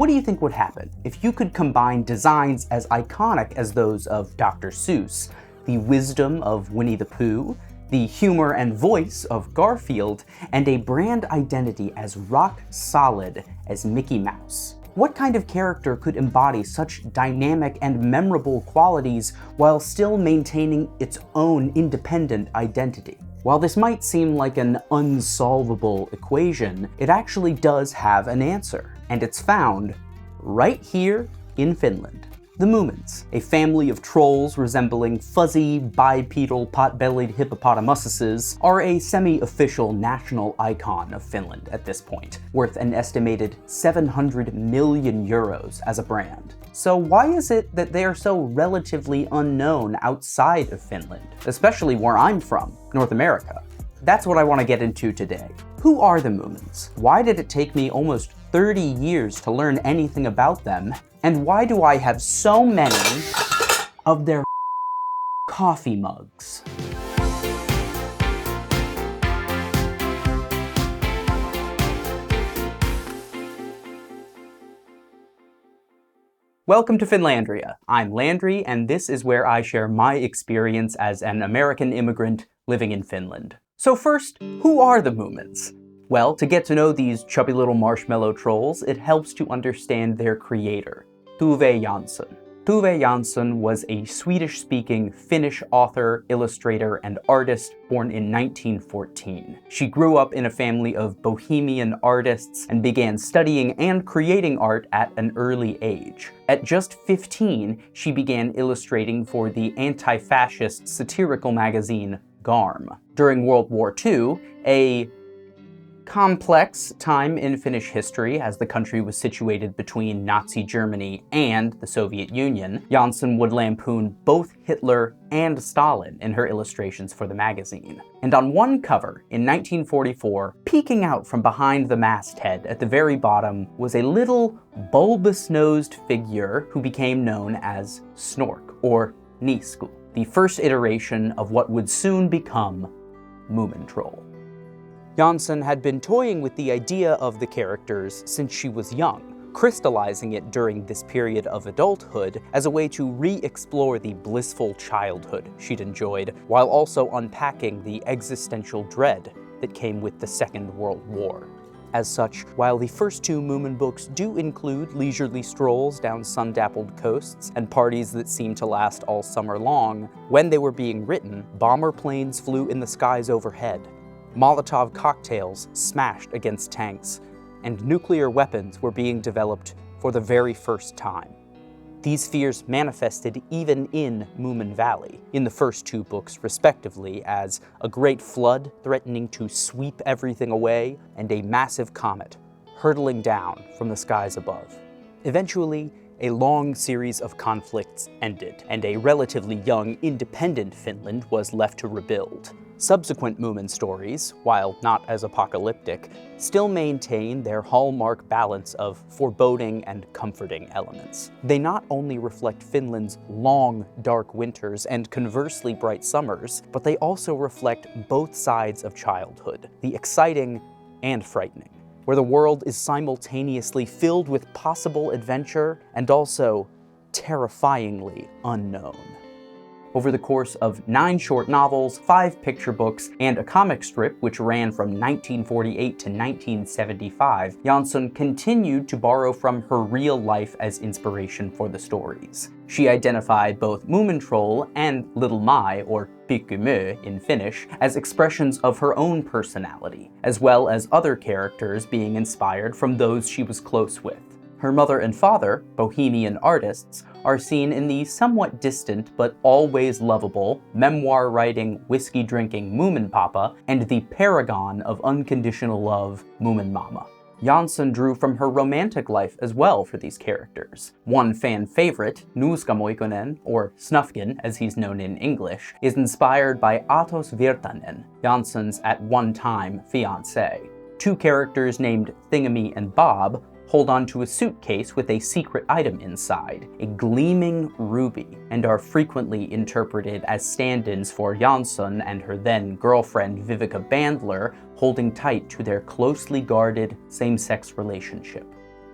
What do you think would happen if you could combine designs as iconic as those of Dr. Seuss, the wisdom of Winnie the Pooh, the humor and voice of Garfield, and a brand identity as rock solid as Mickey Mouse? What kind of character could embody such dynamic and memorable qualities while still maintaining its own independent identity? While this might seem like an unsolvable equation, it actually does have an answer, and it's found right here in Finland. The Moomins, a family of trolls resembling fuzzy, bipedal, pot-bellied hippopotamuses, are a semi-official national icon of Finland at this point, worth an estimated 700 million euros as a brand. So why is it that they are so relatively unknown outside of Finland, especially where I'm from, North America? That's what I want to get into today. Who are the Moomins? Why did it take me almost 30 years to learn anything about them? And why do I have so many of their coffee mugs? Welcome to Finlandria. I'm Landry, and this is where I share my experience as an American immigrant living in Finland. So first, who are the Moomins? Well, to get to know these chubby little marshmallow trolls, it helps to understand their creator, Tove Jansson. Tove Jansson was a Swedish-speaking Finnish author, illustrator, and artist born in 1914. She grew up in a family of bohemian artists and began studying and creating art at an early age. At just 15, she began illustrating for the anti-fascist satirical magazine Garm. During World War II, a complex time in Finnish history as the country was situated between Nazi Germany and the Soviet Union, Jansson would lampoon both Hitler and Stalin in her illustrations for the magazine. And on one cover, in 1944, peeking out from behind the masthead at the very bottom was a little bulbous-nosed figure who became known as Snork, or Nisku, the first iteration of what would soon become Moomin Troll. Jansson had been toying with the idea of the characters since she was young, crystallizing it during this period of adulthood as a way to re-explore the blissful childhood she'd enjoyed, while also unpacking the existential dread that came with the Second World War. As such, while the first two Moomin books do include leisurely strolls down sun-dappled coasts and parties that seem to last all summer long, when they were being written, bomber planes flew in the skies overhead, Molotov cocktails smashed against tanks, and nuclear weapons were being developed for the very first time. These fears manifested even in Moomin Valley, in the first two books respectively, as a great flood threatening to sweep everything away, and a massive comet hurtling down from the skies above. Eventually, a long series of conflicts ended, and a relatively young, independent Finland was left to rebuild. Subsequent Moomin stories, while not as apocalyptic, still maintain their hallmark balance of foreboding and comforting elements. They not only reflect Finland's long, dark winters and conversely bright summers, but they also reflect both sides of childhood, the exciting and frightening, where the world is simultaneously filled with possible adventure and also terrifyingly unknown. Over the course of 9 short novels, 5 picture books, and a comic strip which ran from 1948 to 1975, Jansson continued to borrow from her real life as inspiration for the stories. She identified both Moomin Troll and Little Mai, or Pikkymö in Finnish, as expressions of her own personality, as well as other characters being inspired from those she was close with. Her mother and father, bohemian artists, are seen in the somewhat distant but always lovable, memoir-writing, whiskey-drinking Moomin Papa and the paragon of unconditional love, Moomin Mama. Jansson drew from her romantic life as well for these characters. One fan favorite, Nuuskamoikonen, or Snufkin as he's known in English, is inspired by Atos Virtanen, Jansson's at one time fiancé. 2 characters named Thingamy and Bob hold onto a suitcase with a secret item inside, a gleaming ruby, and are frequently interpreted as stand-ins for Jansson and her then-girlfriend Vivica Bandler holding tight to their closely guarded same-sex relationship.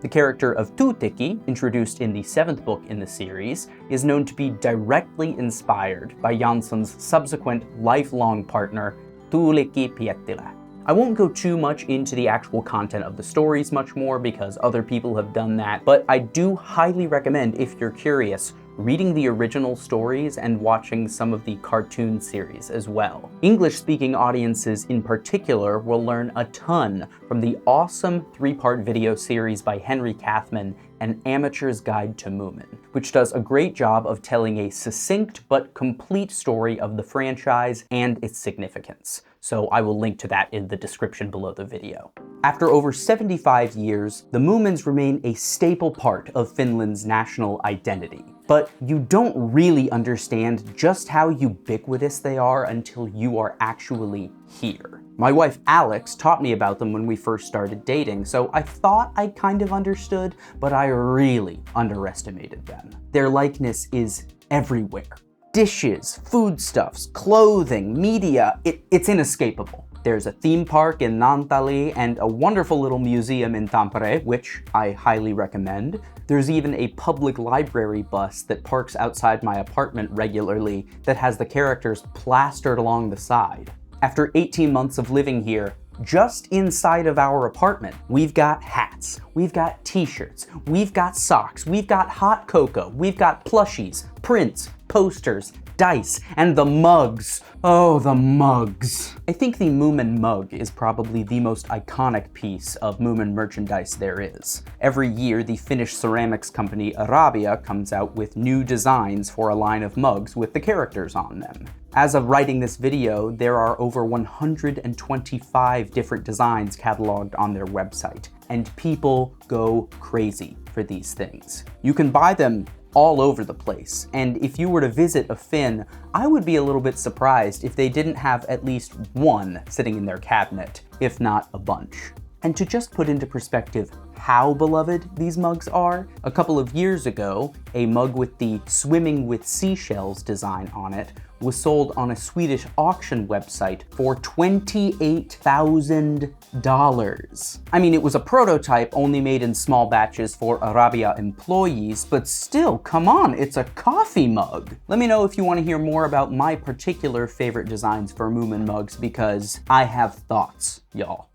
The character of Tuutikki, introduced in the 7th book in the series, is known to be directly inspired by Jansson's subsequent lifelong partner, Tuulikki Piettilä. I won't go too much into the actual content of the stories much more because other people have done that, but I do highly recommend, if you're curious, reading the original stories and watching some of the cartoon series as well. English-speaking audiences in particular will learn a ton from the awesome 3-part video series by Henry Kathman, An Amateur's Guide to Moomin, which does a great job of telling a succinct but complete story of the franchise and its significance. So I will link to that in the description below the video. After over 75 years, the Moomins remain a staple part of Finland's national identity. But you don't really understand just how ubiquitous they are until you are actually here. My wife Alex taught me about them when we first started dating, so I thought I kind of understood, but I really underestimated them. Their likeness is everywhere. Dishes, foodstuffs, clothing, media, it's inescapable. There's a theme park in Naantali and a wonderful little museum in Tampere, which I highly recommend. There's even a public library bus that parks outside my apartment regularly that has the characters plastered along the side. After 18 months of living here, just inside of our apartment, we've got hats, we've got t-shirts, we've got socks, we've got hot cocoa, we've got plushies, prints, posters, dice, and the mugs. Oh, the mugs. I think the Moomin mug is probably the most iconic piece of Moomin merchandise there is. Every year, the Finnish ceramics company Arabia comes out with new designs for a line of mugs with the characters on them. As of writing this video, there are over 125 different designs cataloged on their website, and people go crazy for these things. You can buy them all over the place, and if you were to visit a Finn, I would be a little bit surprised if they didn't have at least one sitting in their cabinet, if not a bunch. And to just put into perspective how beloved these mugs are, a couple of years ago, a mug with the swimming with seashells design on it was sold on a Swedish auction website for $28,000. I mean, it was a prototype only made in small batches for Arabia employees, but still, come on, it's a coffee mug. Let me know if you want to hear more about my particular favorite designs for Moomin mugs, because I have thoughts, y'all.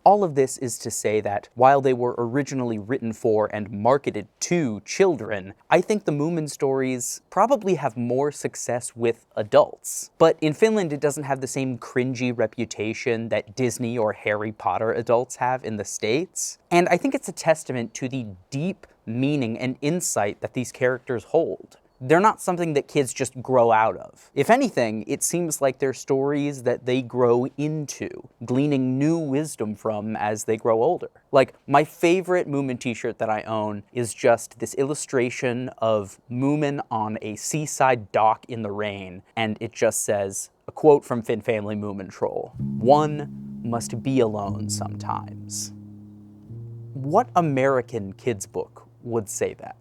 All of this is to say that while they were originally written for and marketed to children, I think the Moomin stories probably have more success with adults. But in Finland, it doesn't have the same cringy reputation that Disney or Harry Potter adults have in the States. And I think it's a testament to the deep meaning and insight that these characters hold. They're not something that kids just grow out of. If anything, it seems like they're stories that they grow into, gleaning new wisdom from as they grow older. Like, my favorite Moomin t-shirt that I own is just this illustration of Moomin on a seaside dock in the rain, and it just says, a quote from Finn Family Moomin Troll, "One must be alone sometimes." What American kids' book would say that?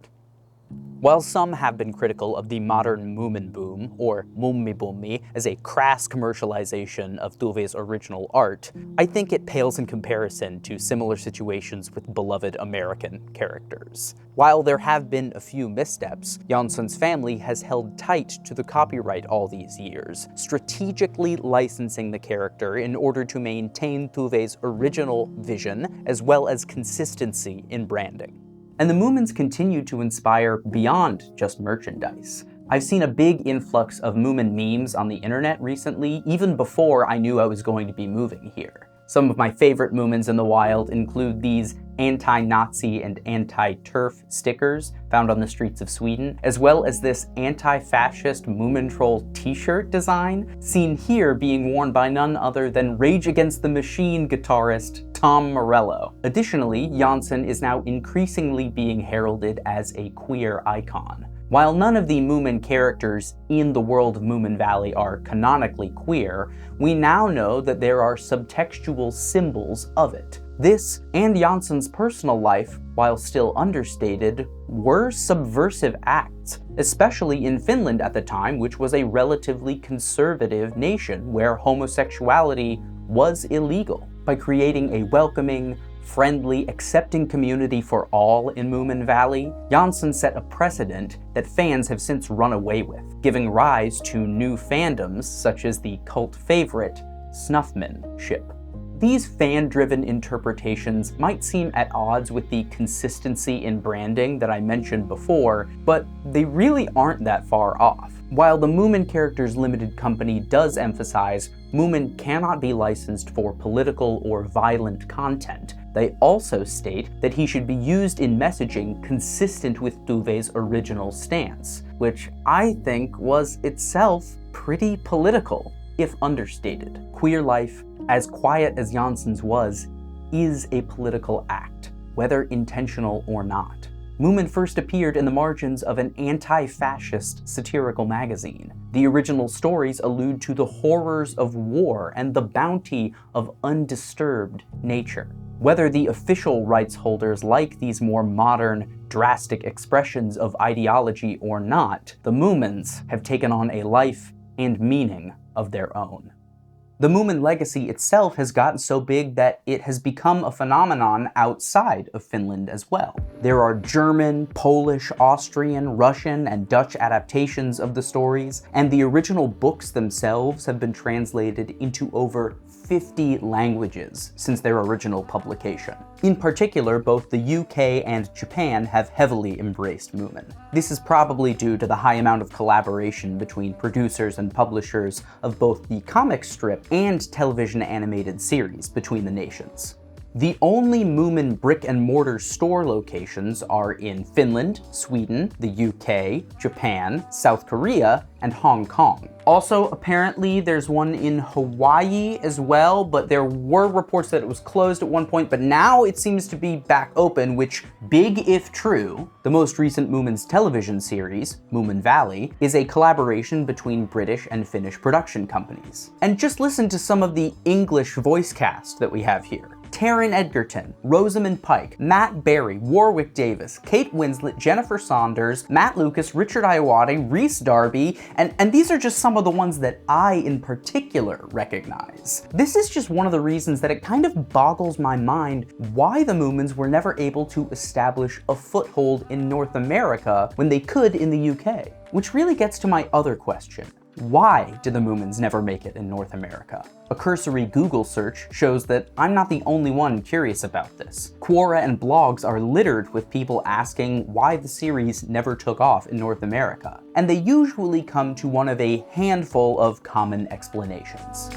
While some have been critical of the modern Moomin boom, or mummibummi, as a crass commercialization of Tuve's original art, I think it pales in comparison to similar situations with beloved American characters. While there have been a few missteps, Jansson's family has held tight to the copyright all these years, strategically licensing the character in order to maintain Tuve's original vision, as well as consistency in branding. And the Moomins continue to inspire beyond just merchandise. I've seen a big influx of Moomin memes on the internet recently, even before I knew I was going to be moving here. Some of my favorite Moomins in the wild include these anti-Nazi and anti-TERF stickers found on the streets of Sweden, as well as this anti-fascist Moomin Troll t-shirt design, seen here being worn by none other than Rage Against the Machine guitarist Tom Morello. Additionally, Jansson is now increasingly being heralded as a queer icon. While none of the Moomin characters in the world of Moomin Valley are canonically queer, we now know that there are subtextual symbols of it. This, and Jansson's personal life, while still understated, were subversive acts, especially in Finland at the time, which was a relatively conservative nation where homosexuality was illegal. By creating a welcoming, friendly, accepting community for all in Moomin Valley, Jansson set a precedent that fans have since run away with, giving rise to new fandoms such as the cult favorite snufmin ship. These fan-driven interpretations might seem at odds with the consistency in branding that I mentioned before, but they really aren't that far off. While the Moomin Characters Limited Company does emphasize Moomin cannot be licensed for political or violent content, they also state that he should be used in messaging consistent with Tuve's original stance, which I think was itself pretty political, if understated. Queer life, as quiet as Jansson's was, is a political act, whether intentional or not. Moomin first appeared in the margins of an anti-fascist satirical magazine. The original stories allude to the horrors of war and the bounty of undisturbed nature. Whether the official rights holders like these more modern, drastic expressions of ideology or not, the Moomins have taken on a life and meaning of their own. The Moomin legacy itself has gotten so big that it has become a phenomenon outside of Finland as well. There are German, Polish, Austrian, Russian, and Dutch adaptations of the stories, and the original books themselves have been translated into over 50 languages since their original publication. In particular, both the UK and Japan have heavily embraced Moomin. This is probably due to the high amount of collaboration between producers and publishers of both the comic strip and television animated series between the nations. The only Moomin brick-and-mortar store locations are in Finland, Sweden, the UK, Japan, South Korea, and Hong Kong. Also, apparently, there's one in Hawaii as well, but there were reports that it was closed at one point, but now it seems to be back open, which, big if true, the most recent Moomins television series, Moomin Valley, is a collaboration between British and Finnish production companies. And just listen to some of the English voice cast that we have here. Taron Egerton, Rosamund Pike, Matt Berry, Warwick Davis, Kate Winslet, Jennifer Saunders, Matt Lucas, Richard Ayoade, Rhys Darby, and these are just some of the ones that I in particular recognize. This is just one of the reasons that it kind of boggles my mind why the Moomins were never able to establish a foothold in North America when they could in the UK. Which really gets to my other question. Why did the Moomins never make it in North America? A cursory Google search shows that I'm not the only one curious about this. Quora and blogs are littered with people asking why the series never took off in North America, and they usually come to one of a handful of common explanations.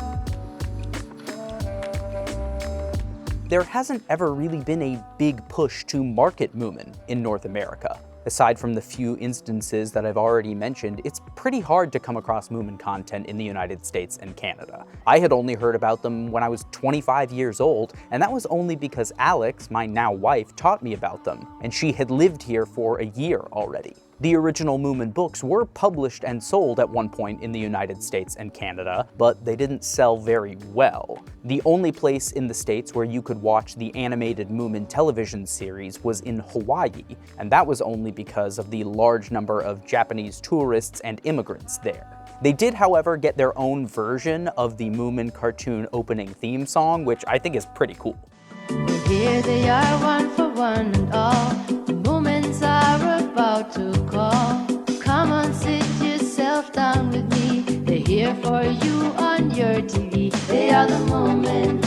There hasn't ever really been a big push to market Moomin in North America. Aside from the few instances that I've already mentioned, it's pretty hard to come across Moomin content in the United States and Canada. I had only heard about them when I was 25 years old, and that was only because Alex, my now wife, taught me about them, and she had lived here for a year already. The original Moomin books were published and sold at one point in the United States and Canada, but they didn't sell very well. The only place in the States where you could watch the animated Moomin television series was in Hawaii, and that was only because of the large number of Japanese tourists and immigrants there. They did, however, get their own version of the Moomin cartoon opening theme song, which I think is pretty cool. Here they are, one for one and all. The Moomins are about to call. Come on, sit yourself down with me. They're here for you on your TV. They are the Moomins.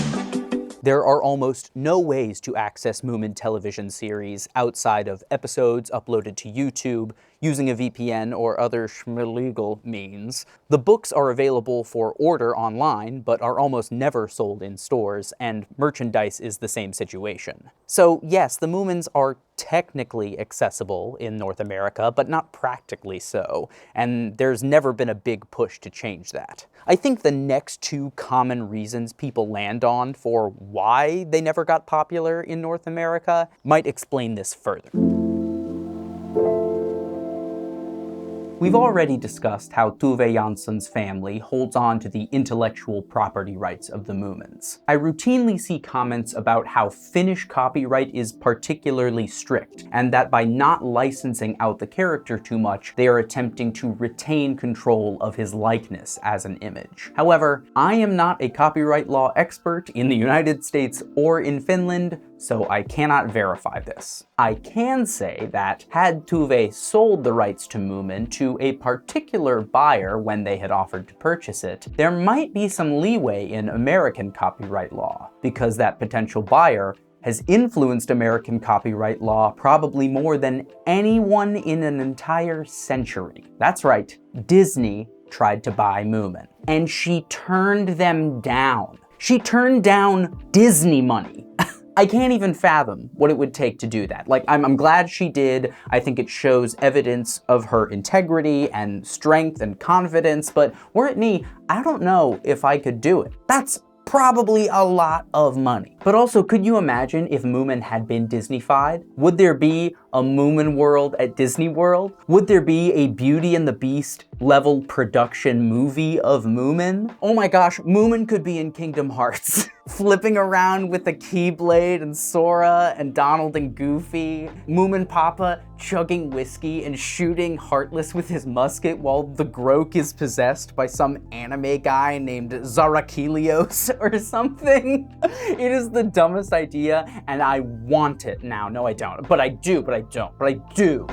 There are almost no ways to access Moomin television series outside of episodes uploaded to YouTube, using a VPN or other schmillegal means. The books are available for order online, but are almost never sold in stores, and merchandise is the same situation. So yes, the Moomins are technically accessible in North America, but not practically so, and there's never been a big push to change that. I think the next two common reasons people land on for why they never got popular in North America might explain this further. We've already discussed how Tuve Jansson's family holds on to the intellectual property rights of the Moomins. I routinely see comments about how Finnish copyright is particularly strict, and that by not licensing out the character too much, they are attempting to retain control of his likeness as an image. However, I am not a copyright law expert in the United States or in Finland, so I cannot verify this. I can say that had Tuve sold the rights to Moomin to a particular buyer when they had offered to purchase it, there might be some leeway in American copyright law, because that potential buyer has influenced American copyright law probably more than anyone in an entire century. That's right, Disney tried to buy Moomin, and she turned them down. She turned down Disney money. I can't even fathom what it would take to do that. Like, I'm glad she did. I think it shows evidence of her integrity and strength and confidence, but were it me, I don't know if I could do it. That's probably a lot of money. But also, could you imagine if Moomin had been Disney-fied? Would there be a Moomin world at Disney World? Would there be a Beauty and the Beast level production movie of Moomin? Oh my gosh, Moomin could be in Kingdom Hearts. Flipping around with the Keyblade and Sora and Donald and Goofy. Moomin Papa chugging whiskey and shooting Heartless with his musket while the Groke is possessed by some anime guy named Zarakilios or something. It is the dumbest idea and I want it now. No, I don't. But I do, but I don't, but I do.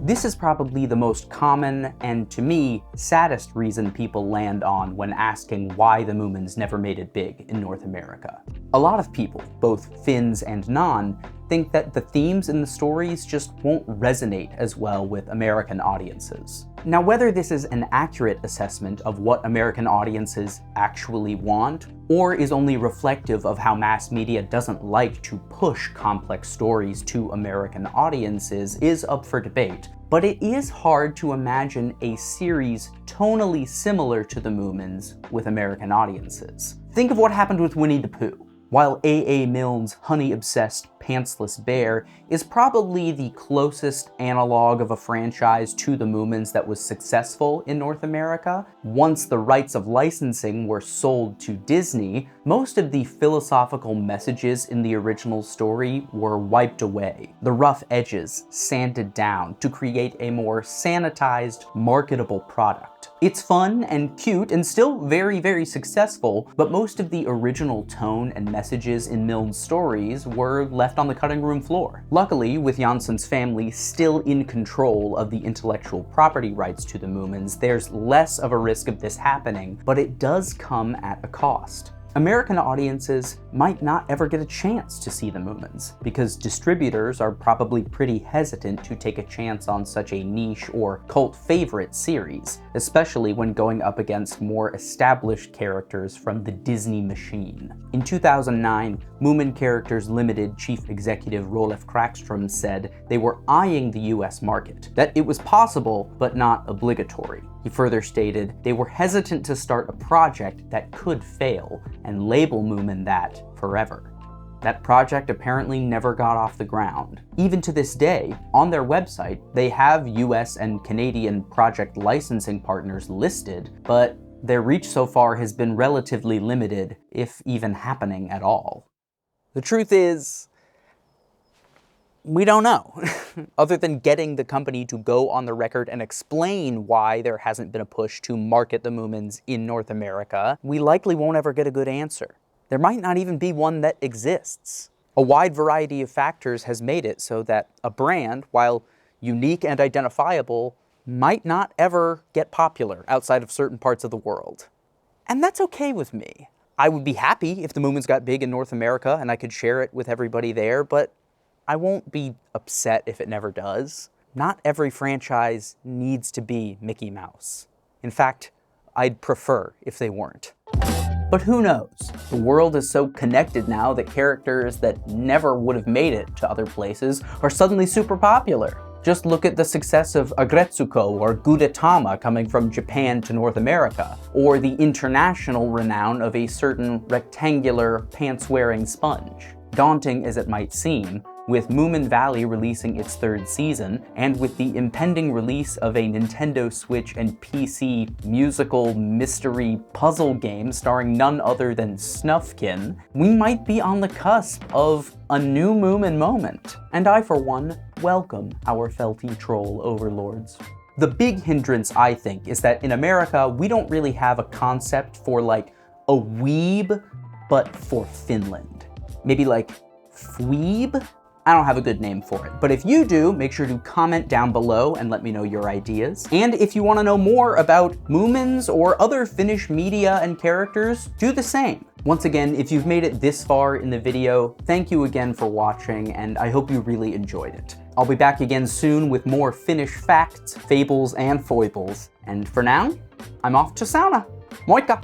This is probably the most common and, to me, saddest reason people land on when asking why the Moomins never made it big in North America. A lot of people, both Finns and non, think that the themes in the stories just won't resonate as well with American audiences. Now, whether this is an accurate assessment of what American audiences actually want, or is only reflective of how mass media doesn't like to push complex stories to American audiences, is up for debate. But it is hard to imagine a series tonally similar to the Moomins with American audiences. Think of what happened with Winnie the Pooh. While A.A. Milne's honey-obsessed Pantsless Bear is probably the closest analog of a franchise to the Moomins that was successful in North America, once the rights of licensing were sold to Disney, most of the philosophical messages in the original story were wiped away, the rough edges sanded down to create a more sanitized, marketable product. It's fun and cute and still very, very successful, but most of the original tone and messages in Milne's stories were left on the cutting room floor. Luckily, with Janssen's family still in control of the intellectual property rights to the Moomins, there's less of a risk of this happening, but it does come at a cost. American audiences might not ever get a chance to see the Moomins, because distributors are probably pretty hesitant to take a chance on such a niche or cult favorite series, especially when going up against more established characters from the Disney machine. In 2009, Moomin Characters Limited chief executive Rolf Krakström said they were eyeing the US market, that it was possible but not obligatory. He further stated they were hesitant to start a project that could fail and label Moomin that forever. That project apparently never got off the ground. Even to this day, on their website, they have US and Canadian project licensing partners listed, but their reach so far has been relatively limited, if even happening at all. The truth is, we don't know. Other than getting the company to go on the record and explain why there hasn't been a push to market the Moomins in North America, we likely won't ever get a good answer. There might not even be one that exists. A wide variety of factors has made it so that a brand, while unique and identifiable, might not ever get popular outside of certain parts of the world. And that's okay with me. I would be happy if the Moomins got big in North America and I could share it with everybody there, but I won't be upset if it never does. Not every franchise needs to be Mickey Mouse. In fact, I'd prefer if they weren't. But who knows? The world is so connected now that characters that never would have made it to other places are suddenly super popular. Just look at the success of Agretsuko or Gudetama coming from Japan to North America, or the international renown of a certain rectangular pants-wearing sponge. Daunting as it might seem, with Moomin Valley releasing its third season, and with the impending release of a Nintendo Switch and PC musical mystery puzzle game starring none other than Snufkin, we might be on the cusp of a new Moomin moment. And I, for one, welcome our felty troll overlords. The big hindrance, I think, is that in America, we don't really have a concept for like a weeb but for Finland. Maybe like Fweeb? I don't have a good name for it, but if you do, make sure to comment down below and let me know your ideas. And if you want to know more about Moomins or other Finnish media and characters, do the same. Once again, if you've made it this far in the video, thank you again for watching, and I hope you really enjoyed it. I'll be back again soon with more Finnish facts, fables, and foibles. And for now, I'm off to sauna. Moikka!